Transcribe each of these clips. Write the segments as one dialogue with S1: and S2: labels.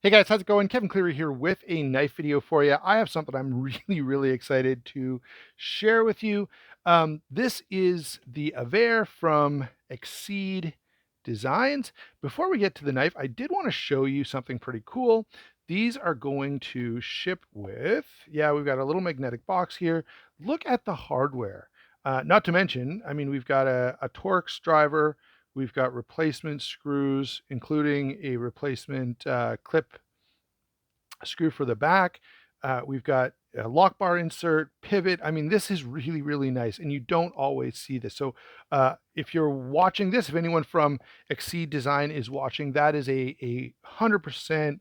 S1: Hey guys, how's it going? Kevin Cleary here with a knife video for you. I have something I'm really excited to share with you. This is the Avair from Exceed Designs. Before we get to the knife, I did want to show you something pretty cool. These are going to ship with, yeah, we've got a little magnetic box here. Look at the hardware. Not to mention, I mean, we've got a Torx driver. We've got replacement screws, including a replacement clip screw for the back. We've got a lock bar insert, pivot. I mean, this is really nice, and you don't always see this. So if you're watching this, if anyone from Exceed Design is watching, that is a 100%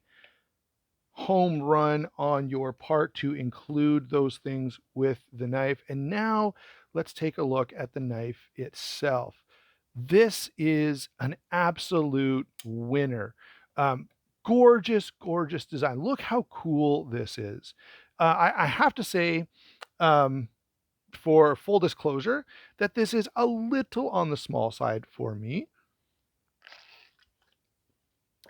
S1: home run on your part to include those things with the knife. And now let's take a look at the knife itself. This is an absolute winner. Um, gorgeous design. Look how cool this is. I have to say, um, for full disclosure, that this is a little on the small side for me.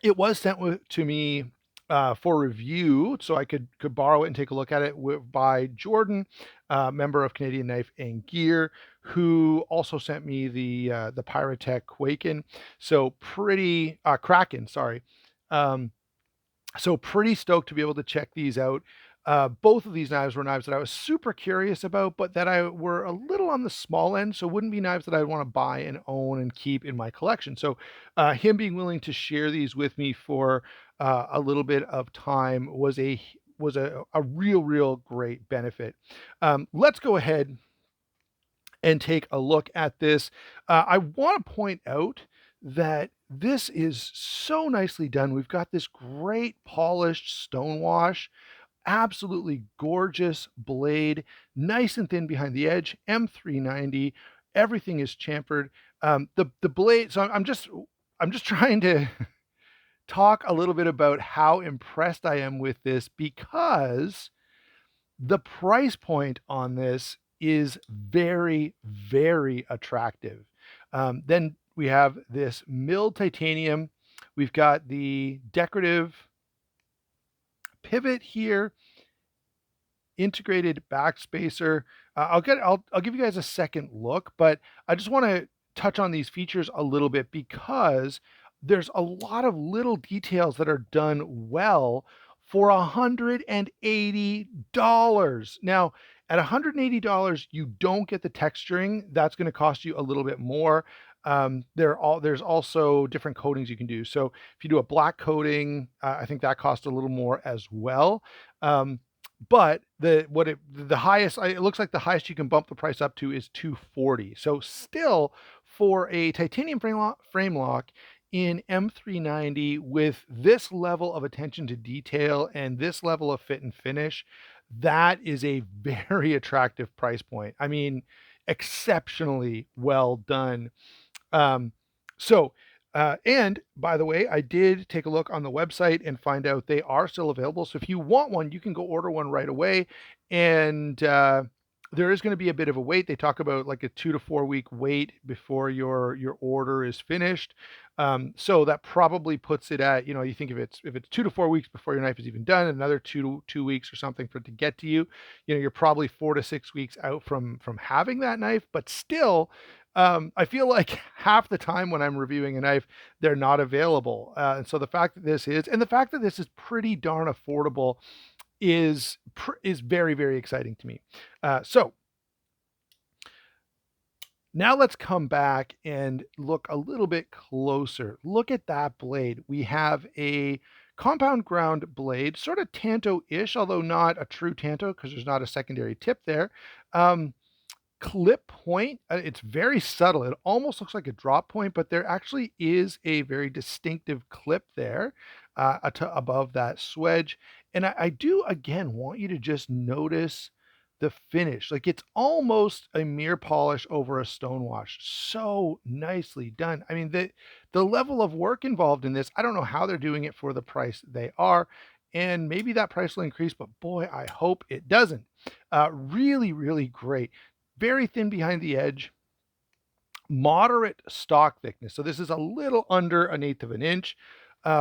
S1: It was sent to me for review, so I could borrow it and take a look at it by Jordan, member of Canadian Knife and Gear, who also sent me the Pyrotech Quaken. So pretty Kraken, sorry. Um, so pretty stoked to be able to check these out. Both of these knives were knives that I was super curious about, but that I were a little on the small end, so wouldn't be knives that I'd want to buy and own and keep in my collection. So him being willing to share these with me for a little bit of time was a real great benefit. Let's go ahead and take a look at this. I want to point out that this is so nicely done. We've got this great polished stone wash, absolutely gorgeous blade, nice and thin behind the edge, M390. Everything is chamfered. The blade. So I'm just trying to talk a little bit about how impressed I am with this, because the price point on this is very attractive. Then we have this milled titanium. We've got the decorative pivot here, integrated backspacer. I'll give you guys a second look, but I just want to touch on these features a little bit because there's a lot of little details that are done well for $180. Now, at $180, you don't get the texturing. That's going to cost you a little bit more. There's also different coatings you can do. So if you do a black coating, I think that costs a little more as well. But the highest, it looks like the highest you can bump the price up to is 240. So still, for a titanium frame lock in M390 with this level of attention to detail and this level of fit and finish, that is a very attractive price point. I mean, exceptionally well done. Um, so, and by the way, I did take a look on the website and find out they are still available. So if you want one, you can go order one right away. And there is going to be a bit of a wait. They talk about like a 2 to 4 week wait before your order is finished. So that probably puts it at, you think if it's 2 to 4 weeks before your knife is even done, another 2 weeks or something for it to get to you. You're probably 4 to 6 weeks out from having that knife, but still. I feel like half the time when I'm reviewing a knife, they're not available. And so the fact that this is pretty darn affordable is very exciting to me. So now let's come back and look a little bit closer. Look at that blade. We have a compound ground blade, sort of tanto-ish, although not a true tanto because there's not a secondary tip there. Clip point, it's very subtle. It almost looks like a drop point, but there actually is a very distinctive clip there above that swedge. And I do, again, want you to just notice the finish. Like, it's almost a mirror polish over a stone wash. So nicely done. I mean, the level of work involved in this, I don't know how they're doing it for the price they are. And maybe that price will increase, but boy, I hope it doesn't. Really great. Very thin behind the edge, moderate stock thickness. So this is a little under 1/8 of an inch.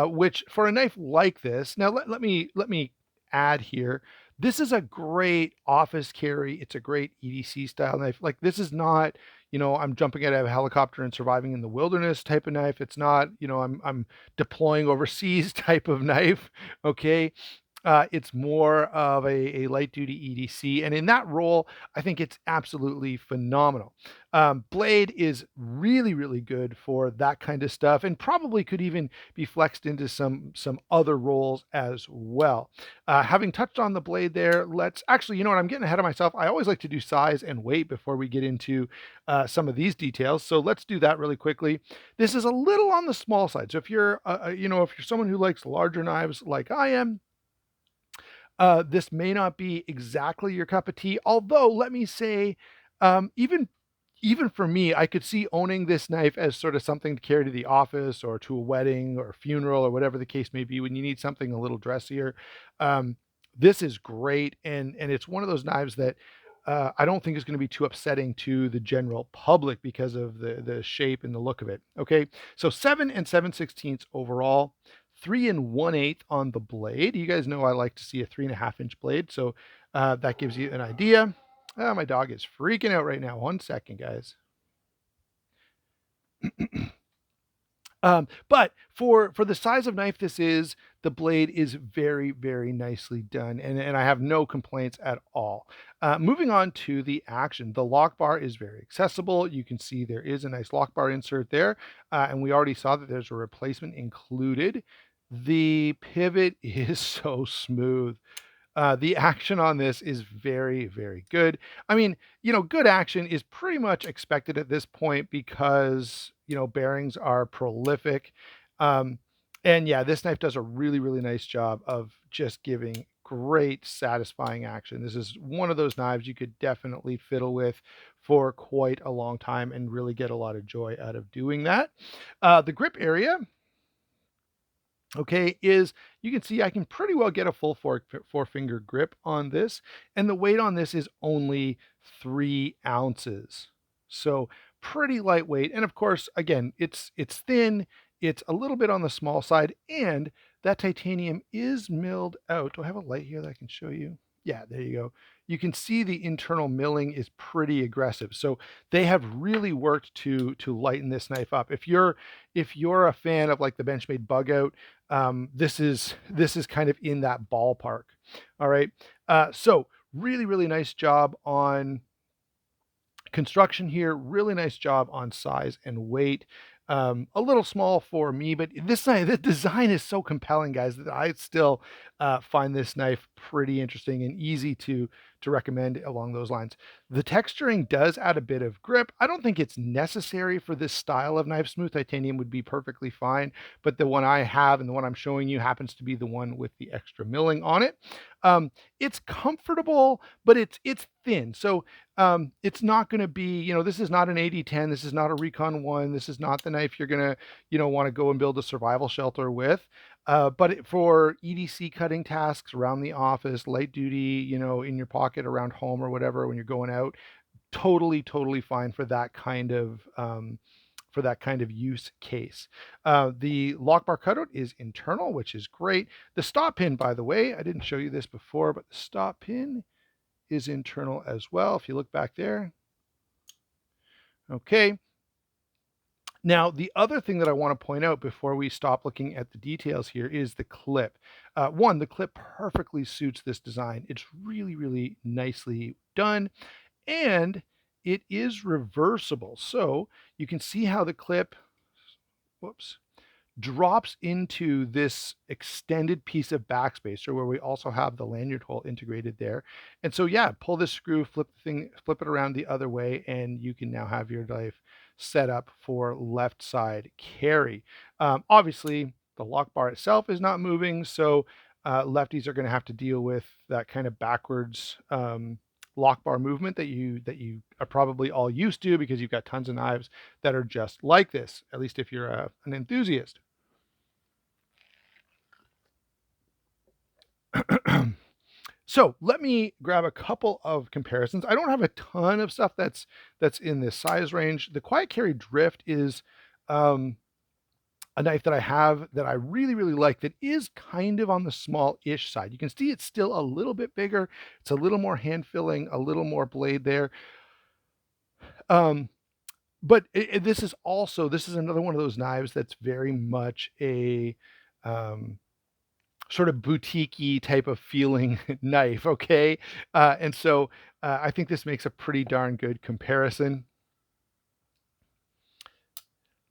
S1: which for a knife like this, now let me add here. This is a great office carry. It's a great EDC style knife. Like this is not, I'm jumping out of a helicopter and surviving in the wilderness type of knife. It's not, I'm deploying overseas type of knife. Okay. It's more of a light duty EDC, and in that role, I think it's absolutely phenomenal. Blade is really, really good for that kind of stuff, and probably could even be flexed into some other roles as well. Having touched on the blade there, let's actually, you know what, I'm getting ahead of myself. I always like to do size and weight before we get into some of these details. So let's do that really quickly. This is a little on the small side. So if you're, if you're someone who likes larger knives like I am, this may not be exactly your cup of tea, although let me say, even for me, I could see owning this knife as sort of something to carry to the office or to a wedding or funeral or whatever the case may be when you need something a little dressier. Um, this is great, and it's one of those knives that I don't think is going to be too upsetting to the general public because of the shape and the look of it. Okay, so 7 and 7/16 overall. 3 1/8 on the blade. You guys know I like to see a 3.5 inch blade, so that gives you an idea. My dog is freaking out right now. 1 second, guys. But for the size of knife this is, the blade is very, very nicely done, and I have no complaints at all. Moving on to the action, the lock bar is very accessible. You can see there is a nice lock bar insert there, and we already saw that there's a replacement included. The pivot is so smooth. The action on this is very, very good. I mean, good action is pretty much expected at this point because, bearings are prolific. Um, and yeah, this knife does a really, really nice job of just giving great, satisfying action. This is one of those knives you could definitely fiddle with for quite a long time and really get a lot of joy out of doing that. The grip area, okay, is you can see I can pretty well get a full four finger grip on this, and the weight on this is only 3 ounces. So pretty lightweight. And of course, again, it's thin, it's a little bit on the small side, and that titanium is milled out. Do I have a light here that I can show you? Yeah, there you go. You can see the internal milling is pretty aggressive. So they have really worked to lighten this knife up. If you're a fan of like the Benchmade bug out, this is kind of in that ballpark. All right. So really, really nice job on construction here. Really nice job on size and weight. A little small for me, but the design is so compelling, guys, that I still find this knife pretty interesting and easy to recommend along those lines. The texturing does add a bit of grip. I don't think it's necessary for this style of knife. Smooth titanium would be perfectly fine, but the one I have and the one I'm showing you happens to be the one with the extra milling on it. It's comfortable, but it's thin. So it's not going to be, this is not an 8010. This is not a Recon 1. This is not the knife you're going to, want to go and build a survival shelter with. But for EDC cutting tasks around the office, light duty, in your pocket around home or whatever, when you're going out, totally, totally fine for that kind of use case. The lock bar cutout is internal, which is great. The stop pin, by the way, I didn't show you this before, but the stop pin is internal as well. If you look back there. Okay. Now, the other thing that I want to point out before we stop looking at the details here is the clip. One, the clip perfectly suits this design. It's really, really nicely done, and it is reversible. So you can see how the clip, whoops, drops into this extended piece of backspacer where we also have the lanyard hole integrated there. And so, yeah, pull this screw, flip it around the other way, and you can now have your knife set up for left side carry. Obviously, the lock bar itself is not moving, so lefties are going to have to deal with that kind of backwards lock bar movement that you are probably all used to because you've got tons of knives that are just like this, at least if you're an enthusiast. So let me grab a couple of comparisons. I don't have a ton of stuff that's in this size range. The quiet carry drift is a knife that I have that I really, really like that is kind of on the small-ish side. You can see it's still a little bit bigger. It's a little more hand filling, a little more blade there. Um, but this is another one of those knives that's very much a um, sort of boutique-y type of feeling knife, okay? And so I think this makes a pretty darn good comparison.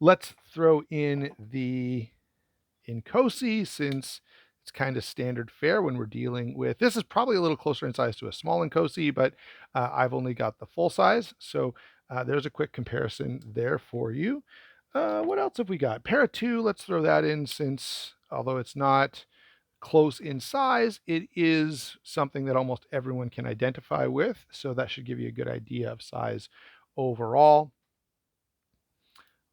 S1: Let's throw in the Incosi since it's kind of standard fare when we're dealing with this is probably a little closer in size to a small Incosi, but I've only got the full size. So there's a quick comparison there for you. What else have we got? Para 2, let's throw that in since although it's not close in size, it is something that almost everyone can identify with. So that should give you a good idea of size overall.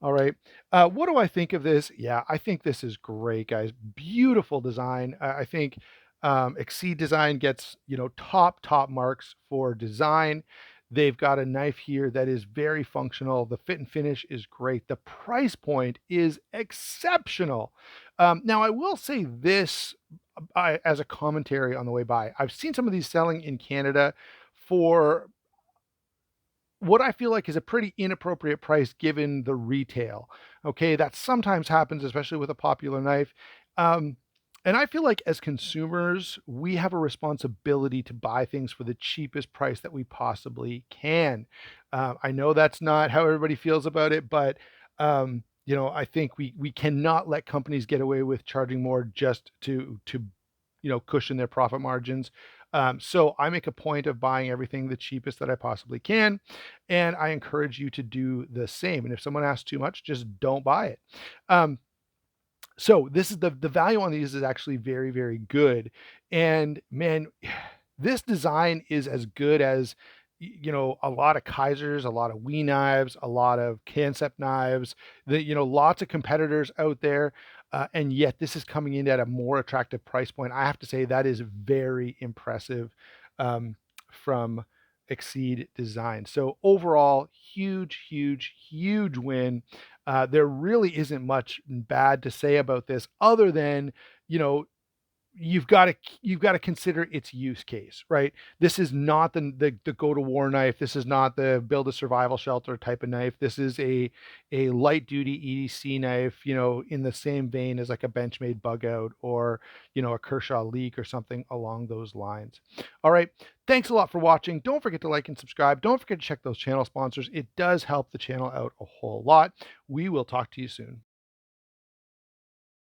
S1: All right. What do I think of this? Yeah, I think this is great, guys. Beautiful design. I think Exceed Design gets, top marks for design. They've got a knife here that is very functional. The fit and finish is great. The price point is exceptional. Now, I will say this as a commentary on the way by. I've seen some of these selling in Canada for what I feel like is a pretty inappropriate price given the retail. Okay, that sometimes happens, especially with a popular knife. Um, and I feel like as consumers, we have a responsibility to buy things for the cheapest price that we possibly can. I know that's not how everybody feels about it, but I think we cannot let companies get away with charging more just to cushion their profit margins. So I make a point of buying everything the cheapest that I possibly can, and I encourage you to do the same. And if someone asks too much, just don't buy it. Um, so this is the value on these is actually very, very good. And man, this design is as good as a lot of Kaisers, a lot of Wee knives, a lot of Concept knives, lots of competitors out there. And yet this is coming in at a more attractive price point. I have to say that is very impressive from Exceed Design. So overall, huge, huge, huge win. There really isn't much bad to say about this other than, you know, you've got to consider its use case, right? This is not the go to war knife. This is not the build a survival shelter type of knife. This is a light duty EDC knife, in the same vein as like a Benchmade bug out or a Kershaw leak or something along those lines. All right. Thanks a lot for watching. Don't forget to like and subscribe. Don't forget to check those channel sponsors. It does help the channel out a whole lot. We will talk to you soon.